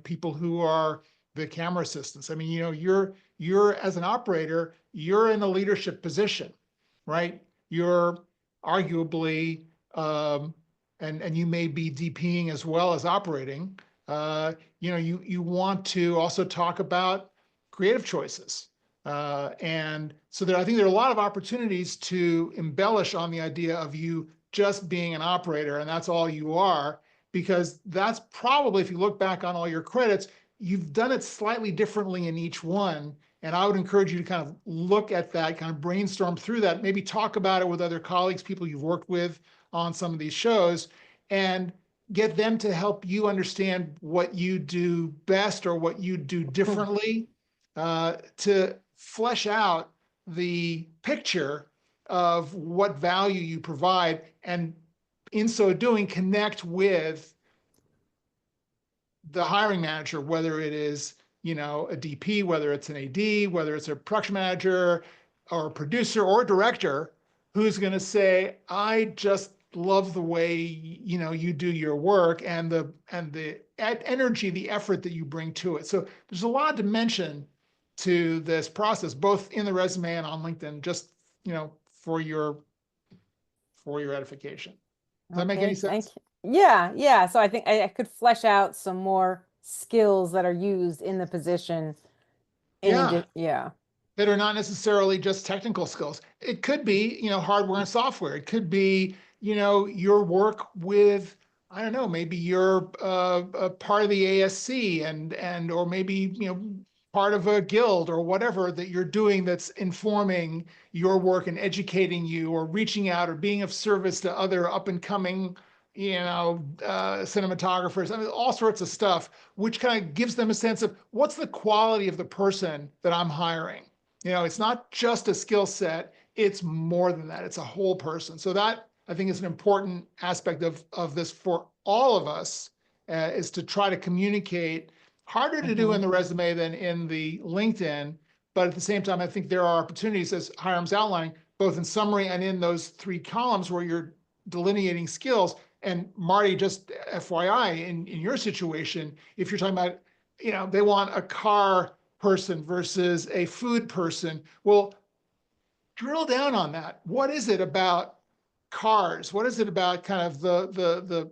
people who are the camera assistants. I mean, you're as an operator, you're in a leadership position, right? You're arguably and you may be DPing as well as operating. You want to also talk about creative choices. And so I think there are a lot of opportunities to embellish on the idea of you just being an operator and that's all you are, because that's probably, if you look back on all your credits, you've done it slightly differently in each one. And I would encourage you to kind of look at that, kind of brainstorm through that, maybe talk about it with other colleagues, people you've worked with on some of these shows, and get them to help you understand what you do best or what you do differently to flesh out the picture of what value you provide, and in so doing, connect with the hiring manager, whether it is, a DP, whether it's an AD, whether it's a production manager or a producer or a director, who's going to say, I just love the way, you do your work and the energy, the effort that you bring to it. So there's a lot of dimension to this process, both in the resume and on LinkedIn, just, for your edification. Does that make any sense? Thank you. Yeah. So I think I could flesh out some more skills that are used in the position. That are not necessarily just technical skills. It could be, hardware and software. It could be, your work with, I don't know, maybe you're a part of the ASC and or maybe, part of a guild or whatever that you're doing that's informing your work and educating you, or reaching out or being of service to other up and coming, cinematographers. I mean, all sorts of stuff, which kind of gives them a sense of what's the quality of the person that I'm hiring. It's not just a skill set, it's more than that. It's a whole person. So that, I think, is an important aspect of this for all of us, is to try to communicate. Harder to do in the resume than in the LinkedIn, but at the same time, I think there are opportunities, as Hiram's outlining, both in summary and in those 3 columns where you're delineating skills. And Marty, just FYI, in your situation, if you're talking about, they want a car person versus a food person, well, drill down on that. What is it about cars? What is it about kind of the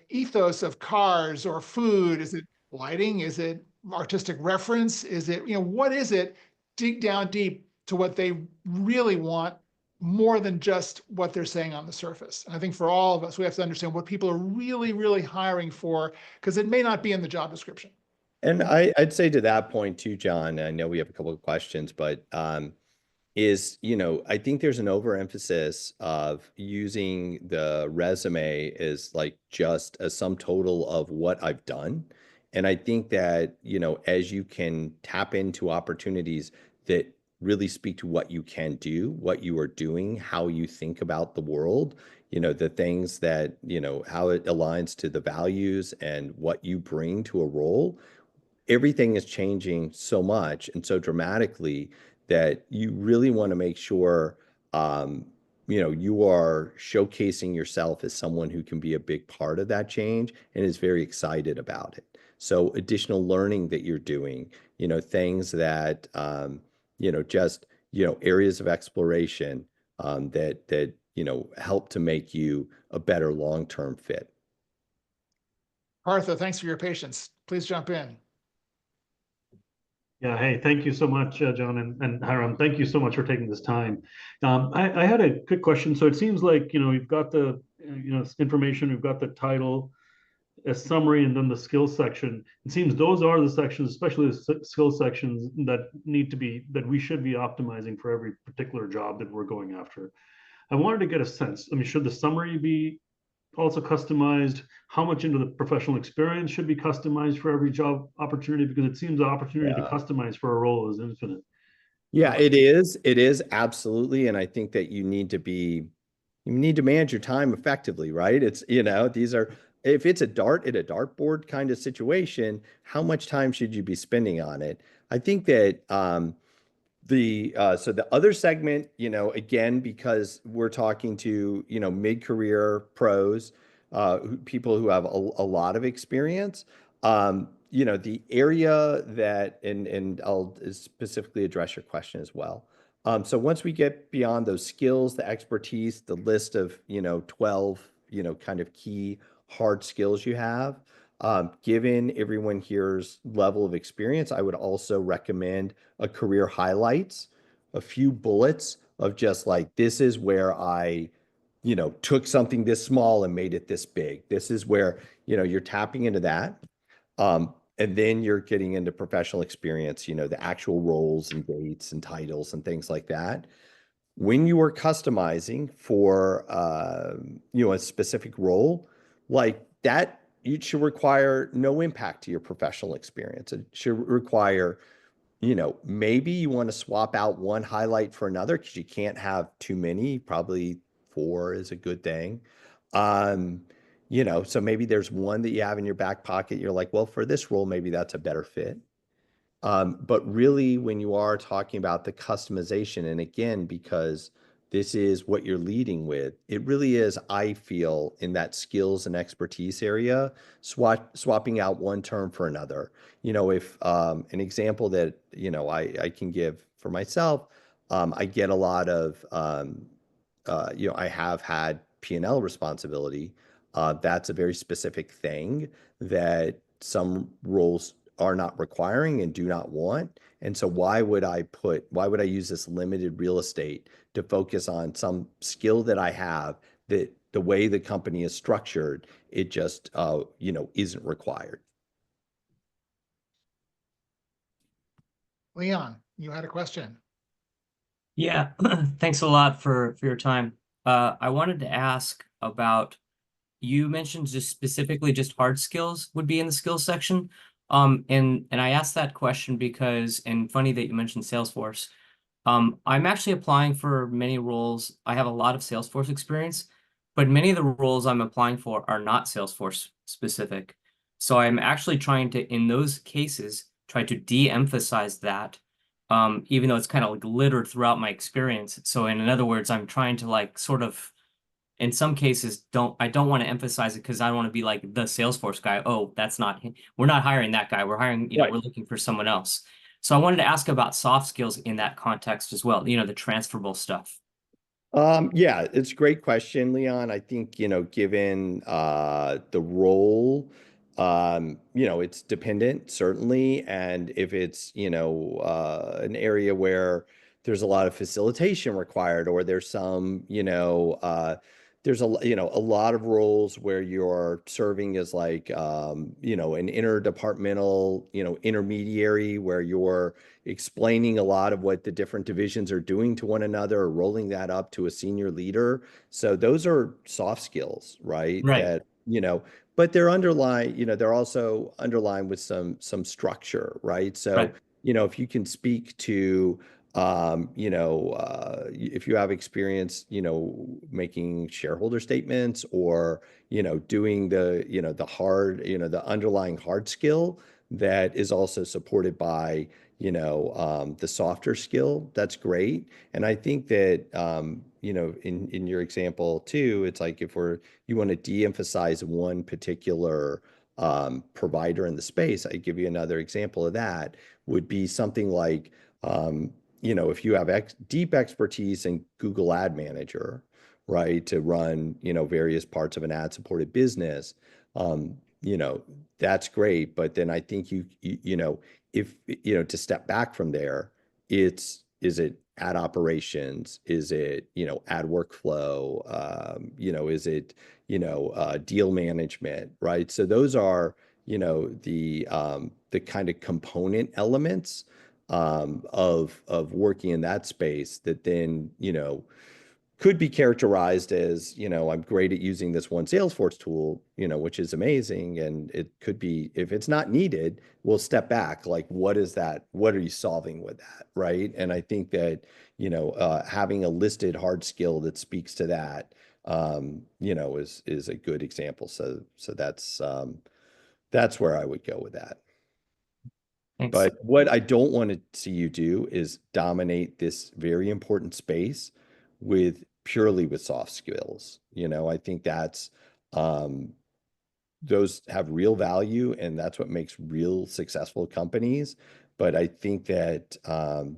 ethos of cars or food? Is it lighting? Is it artistic reference? Is it, what is it? Dig down deep to what they really want, more than just what they're saying on the surface. And I think for all of us, we have to understand what people are really, really hiring for, because it may not be in the job description. And I'd say to that point too, John, I know we have a couple of questions, but I think there's an overemphasis of using the resume as like just a sum total of what I've done. And I think that, as you can tap into opportunities that really speak to what you can do, what you are doing, how you think about the world, the things that, how it aligns to the values and what you bring to a role, everything is changing so much and so dramatically that you really want to make sure you are showcasing yourself as someone who can be a big part of that change and is very excited about it. So additional learning that you're doing, things that just areas of exploration that help to make you a better long-term fit. Partha, thanks for your patience. Please jump in. Yeah, hey, thank you so much, John and Hiram. Thank you so much for taking this time. I had a quick question. So it seems like, you've got the, information, we've got the title, a summary, and then the skills section. It seems those are the sections, especially the skill sections that we should be optimizing for every particular job that we're going after. I wanted to get a sense. I mean, should the summary be also customized? How much into the professional experience should be customized for every job opportunity? Because it seems the opportunity to customize for a role is infinite. Yeah, it is. It is absolutely. And I think that you need to manage your time effectively, right? It's, if it's at a dartboard kind of situation, how much time should you be spending on it? I think that, so the other segment, again, because we're talking to, mid-career pros, people who have a lot of experience, the area that, and I'll specifically address your question as well. So once we get beyond those skills, the expertise, the list of, 12, kind of key hard skills you have, given everyone here's level of experience, I would also recommend a career highlights, a few bullets of just like, this is where I, took something this small and made it this big. This is where, you're tapping into that. And then you're getting into professional experience, the actual roles and dates and titles and things like that. When you are customizing for, a specific role like that, it should require no impact to your professional experience. It should require, maybe you want to swap out one highlight for another because you can't have too many. Probably 4 is a good thing. So maybe there's one that you have in your back pocket. You're like, well, for this role, maybe that's a better fit. But really, when you are talking about the customization, and again, because this is what you're leading with, it really is, I feel, in that skills and expertise area, swapping out one term for another. If an example that, I can give for myself, I get a lot of, I have had P&L responsibility. That's a very specific thing that some roles are not requiring and do not want. And so why would I use this limited real estate to focus on some skill that I have that the way the company is structured, it just, isn't required. Leon, you had a question. Yeah, thanks a lot for your time. I wanted to ask about, you mentioned just specifically just hard skills would be in the skills section. And I asked that question because, and funny that you mentioned Salesforce. I'm actually applying for many roles. I have a lot of Salesforce experience, but many of the roles I'm applying for are not Salesforce specific. So I'm actually trying to, in those cases, try to de-emphasize that, even though it's kind of like littered throughout my experience. So in other words, I'm trying to like sort of, in some cases, I don't want to emphasize it because I don't want to be like the Salesforce guy. Oh, that's not, we're not hiring that guy. We're hiring, Right. We're looking for someone else. So I wanted to ask about soft skills in that context as well, the transferable stuff. Yeah, it's a great question, Leon. I think, given the role, it's dependent, certainly. And if it's, an area where there's a lot of facilitation required, or there's some, there's a lot of roles where you're serving as like, an interdepartmental, intermediary, where you're explaining a lot of what the different divisions are doing to one another, or rolling that up to a senior leader. So those are soft skills, right? Right. That, but they're underlying, they're also underlined with some structure, right? So, Right. if you can speak to, if you have experience, making shareholder statements or, doing the hard, the underlying hard skill that is also supported by, the softer skill, that's great. And I think that, in your example too, it's like if you want to de-emphasize one particular provider in the space, I give you another example of that would be something like, if you have deep expertise in Google Ad Manager, right, to run, various parts of an ad-supported business, that's great. But then I think if, to step back from there, is it ad operations? Is it, ad workflow? Is it, deal management, right? So those are, the kind of component elements of working in that space that then, could be characterized as, I'm great at using this one Salesforce tool, which is amazing. And it could be, if it's not needed, we'll step back. Like, what is that? What are you solving with that? Right. And I think that, having a listed hard skill that speaks to that, is a good example. So that's where I would go with that. Thanks. But what I don't want to see you do is dominate this very important space purely with soft skills. I think that's those have real value, and that's what makes real successful companies. But I think that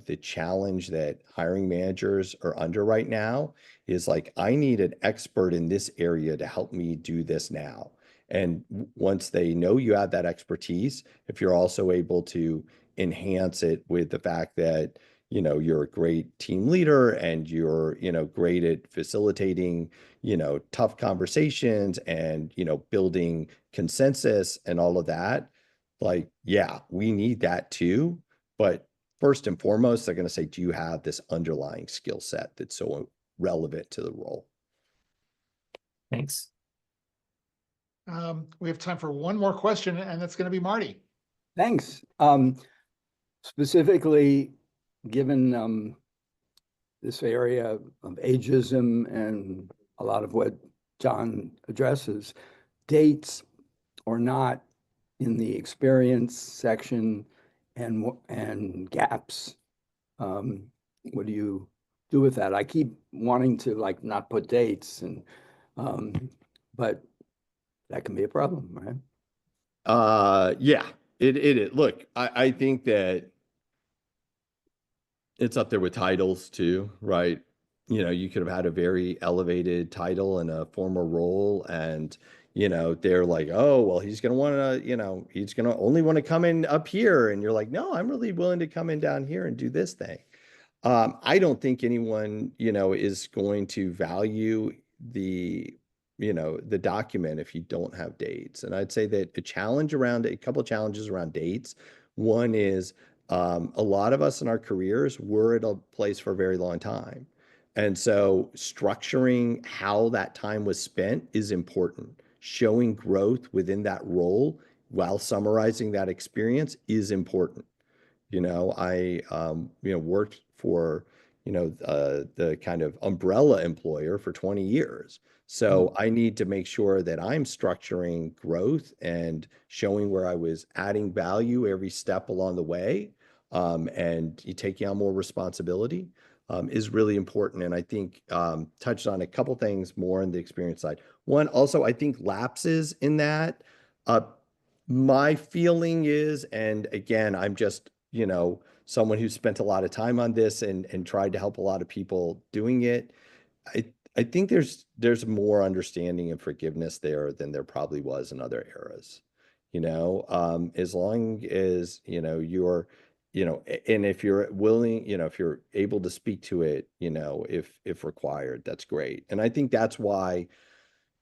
the challenge that hiring managers are under right now is like, I need an expert in this area to help me do this now. And once they know you have that expertise, if you're also able to enhance it with the fact that, you're a great team leader and you're, great at facilitating, tough conversations and, building consensus and all of that, like, yeah, we need that too. But first and foremost, they're going to say, do you have this underlying skill set that's so relevant to the role? Thanks. We have time for one more question, and that's going to be Marty. Thanks. Specifically, given this area of ageism and a lot of what John addresses, dates or not in the experience section and gaps. What do you do with that? I keep wanting to like not put dates, and but that can be a problem, right? Yeah, it is. Look, I think that it's up there with titles too, right? You could have had a very elevated title in a former role, and they're like, oh, well, he's going to want to, he's going to only want to come in up here. And you're like, no, I'm really willing to come in down here and do this thing. I don't think anyone, is going to value the document if you don't have dates. And I'd say that a couple of challenges around dates. One is a lot of us in our careers were at a place for a very long time. And so structuring how that time was spent is important. Showing growth within that role while summarizing that experience is important. I worked for the kind of umbrella employer for 20 years. So I need to make sure that I'm structuring growth and showing where I was adding value every step along the way, and taking on more responsibility is really important. And I think touched on a couple things more on the experience side. One, also, I think lapses in that. My feeling is, and again, I'm just, someone who spent a lot of time on this and tried to help a lot of people doing it. I think there's more understanding and forgiveness there than there probably was in other eras. As long as, you're, and if you're willing, if you're able to speak to it, if required, that's great. And I think that's why,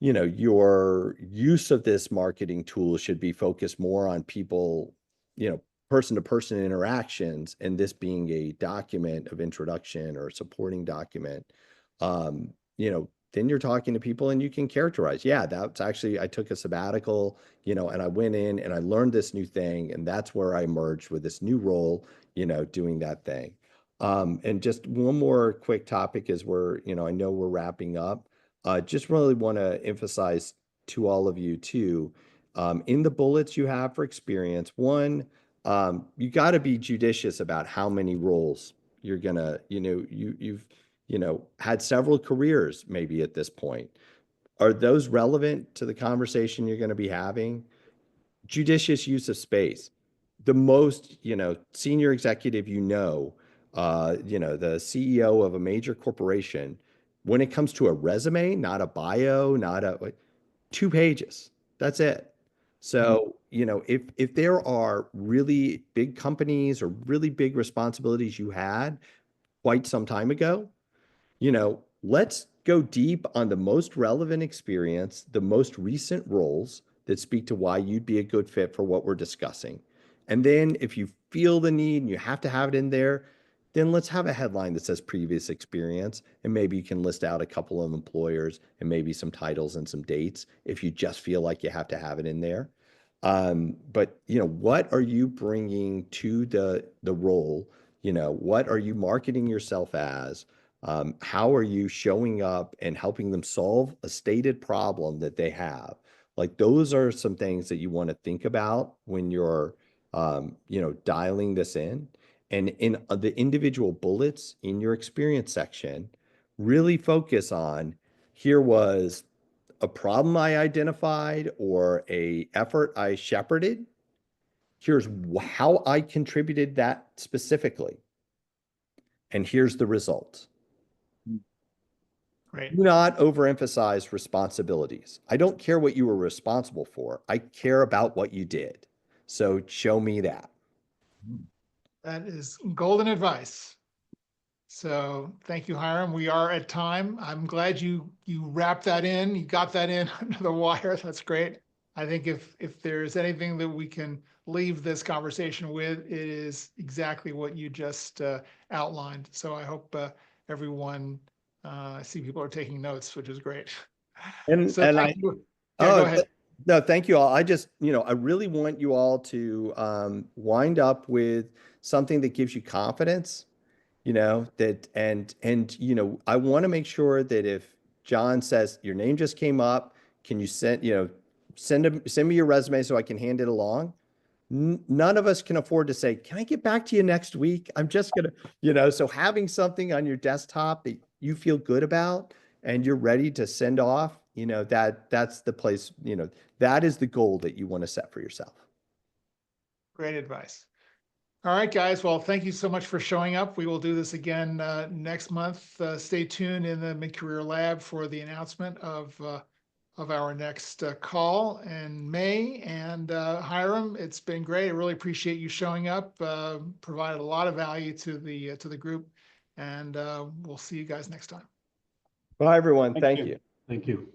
your use of this marketing tool should be focused more on people, person-to-person interactions, and this being a document of introduction or a supporting document, then you're talking to people and you can characterize, yeah, that's actually, I took a sabbatical, you know, and I went in and I learned this new thing. And that's where I emerged with this new role, you know, doing that thing. And just one more quick topic as you know, I know we're wrapping up. Just really want to emphasize to all of you too, in the bullets you have for experience, one, you got to be judicious about how many roles you're gonna, you know, you've you know, had several careers maybe at this point. Are those relevant to the conversation you're going to be having? Judicious use of space. The most, you know, senior executive, you know, the CEO of a major corporation, when it comes to a resume, not a bio, not a 2 pages. That's it. So, you know, if there are really big companies or really big responsibilities you had quite some time ago, you know, let's go deep on the most relevant experience, the most recent roles that speak to why you'd be a good fit for what we're discussing. And then if you feel the need and you have to have it in there, then let's have a headline that says previous experience. And maybe you can list out a couple of employers and maybe some titles and some dates if you just feel like you have to have it in there. But, you know, what are you bringing to the role? You know, what are you marketing yourself as? How are you showing up and helping them solve a stated problem that they have? Like those are some things that you want to think about when you're, you know, dialing this in. And in the individual bullets in your experience section, really focus on, here was a problem I identified or a effort I shepherded. Here's how I contributed that specifically. And here's the result. Great. Do not overemphasize responsibilities. I don't care what you were responsible for. I care about what you did. So show me that. That is golden advice. So thank you, Hiram. We are at time. I'm glad you wrapped that in. You got that in under the wire. That's great. I think if there's anything that we can leave this conversation with, it is exactly what you just outlined. So I hope everyone, I see people are taking notes, which is great. And So thank you. Yeah, go ahead. No, thank you all. I just, you know, I really want you all to wind up with something that gives you confidence, you know, that and you know, I want to make sure that if John says your name just came up, can you send me your resume so I can hand it along? None of us can afford to say, can I get back to you next week? I'm just gonna, you know, so having something on your desktop that you feel good about and you're ready to send off, you know, that's the place, you know, that is the goal that you want to set for yourself. Great advice. All right, guys. Well, thank you so much for showing up. We will do this again next month. Stay tuned in the Mid-Career Lab for the announcement of our next call in May. And Hiram, it's been great. I really appreciate you showing up. Provided a lot of value to the group. And we'll see you guys next time. Bye, everyone. Thank you. Thank you.